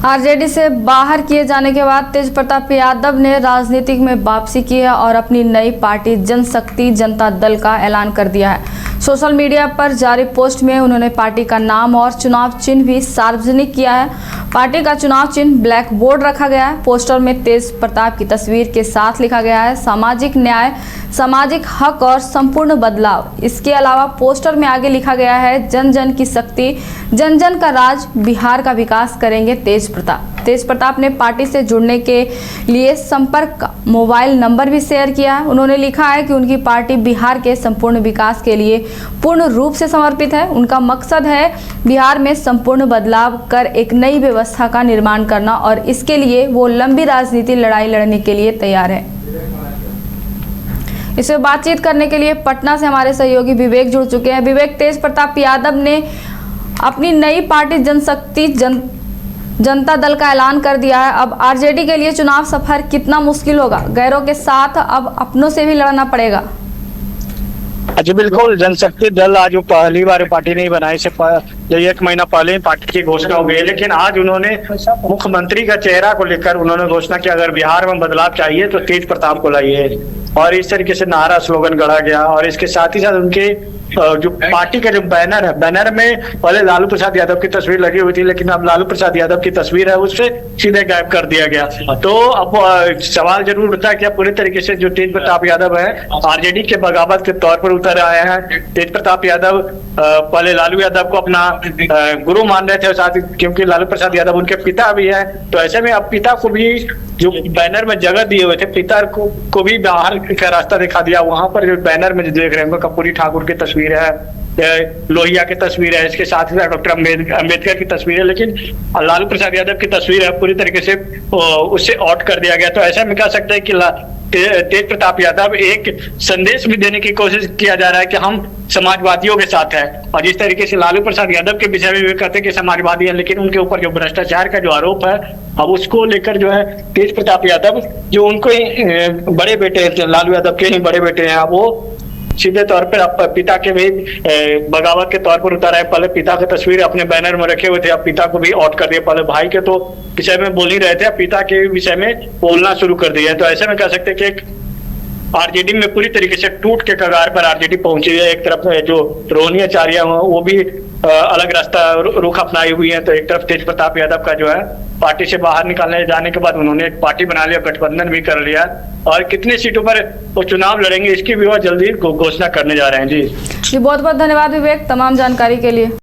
RJD से बाहर किए जाने के बाद तेज प्रताप यादव ने राजनीति में वापसी की है और अपनी नई पार्टी जनशक्ति जनता दल का ऐलान कर दिया है। सोशल मीडिया पर जारी पोस्ट में उन्होंने पार्टी का नाम और चुनाव चिन्ह भी सार्वजनिक किया है। पार्टी का चुनाव चिन्ह ब्लैक बोर्ड रखा गया है। पोस्टर में तेज प्रताप की तस्वीर के साथ लिखा गया है सामाजिक न्याय, सामाजिक हक और संपूर्ण बदलाव। इसके अलावा पोस्टर में आगे लिखा गया है जन जन की शक्ति, जन जन का राज, बिहार का विकास करेंगे तेज प्रताप। तेज प्रताप ने पार्टी से जुड़ने के लिए संपर्क का मोबाइल नंबर भी शेयर किया है। उन्होंने लिखा है कि उनकी पार्टी बिहार के संपूर्ण विकास के लिए पूर्ण रूप से समर्पित है। उनका मकसद है बिहार में संपूर्ण बदलाव कर एक नई व्यवस्था का निर्माण करना और इसके लिए वो लंबी राजनीति लड़ाई लड़ने के लिए तैयार है। इससे बातचीत करने के लिए पटना से हमारे सहयोगी विवेक जुड़ चुके हैं। विवेक, तेज प्रताप यादव ने अपनी नई पार्टी जनशक्ति जनता दल का ऐलान कर दिया है। अब आरजेडी के लिए चुनाव सफर कितना मुश्किल होगा? गैरों के साथ अब अपनों से भी लड़ना पड़ेगा। जी बिल्कुल, जनशक्ति दल आज पहली बार पार्टी नहीं बनाई, से 1 महीना पहले ही पार्टी की घोषणा हो गई है। लेकिन आज उन्होंने मुख्यमंत्री का चेहरा को लेकर उन्होंने घोषणा की, अगर बिहार में बदलाव चाहिए तो तेज प्रताप को लाइए, और इस तरीके से नारा स्लोगन गढ़ा गया। और इसके साथ ही साथ उनके जो पार्टी का जो बैनर है, बैनर में पहले लालू प्रसाद यादव की तस्वीर लगी हुई थी, लेकिन अब लालू प्रसाद यादव की तस्वीर है उससे सीधे गायब कर दिया गया। तो अब सवाल जरूर उठता है कि अब पूरी तरीके से जो तेज प्रताप यादव है आरजेडी के बगावत के तौर पर उतर आए हैं। तेज प्रताप यादव पहले लालू यादव को अपना गुरु मान रहे थे, साथ ही क्योंकि लालू प्रसाद यादव उनके पिता भी है, तो ऐसे में अब पिता को भी जो बैनर में जगह दिए हुए थे, पिता को भी बाहर का रास्ता दिखा दिया। वहां पर जो बैनर में देख रहे हैं कर्पूरी ठाकुर की तस्वीर है, लोहिया की तस्वीर है, इसके साथ ही साथ डॉक्टर अम्बेडकर की तस्वीर है, लेकिन लालू प्रसाद यादव की तस्वीर है पूरी तरीके से उससे आउट कर दिया गया। तो ऐसा में कह सकते हैं कि तेज प्रताप यादव एक संदेश भी देने की कोशिश किया जा रहा है कि हम समाजवादियों के साथ है। और जिस तरीके से लालू प्रसाद यादव के विषय में भी कहते हैं कि समाजवादी है, लेकिन उनके ऊपर जो भ्रष्टाचार का जो आरोप है, अब उसको लेकर जो है तेज प्रताप यादव जो उनको ही बड़े बेटे हैं, लालू यादव के ही बड़े बेटे हैं, अब वो सीधे तौर पर अब पिता के भी बगावत के तौर पर उतारा है। पहले पिता की तस्वीर अपने बैनर में रखे हुए थे, अब पिता को भी आउट कर दिया। पहले भाई के तो विषय में बोल ही रहे थे, अब पिता के विषय में बोलना शुरू कर दिया है। तो ऐसे में कह सकते हैं कि एक आरजेडी में पूरी तरीके से टूट के कगार पर आरजेडी पहुंची है। एक तरफ जो रोहिणी आचार्य वो भी अलग रास्ता रुख अपनाई हुई है, तो एक तरफ तेज प्रताप यादव का जो है पार्टी से बाहर निकालने जाने के बाद उन्होंने एक पार्टी बना लिया, गठबंधन भी कर लिया, और कितनी सीटों पर वो चुनाव लड़ेंगे इसकी भी वो जल्दी घोषणा करने जा रहे हैं। जी बहुत बहुत धन्यवाद विवेक तमाम जानकारी के लिए।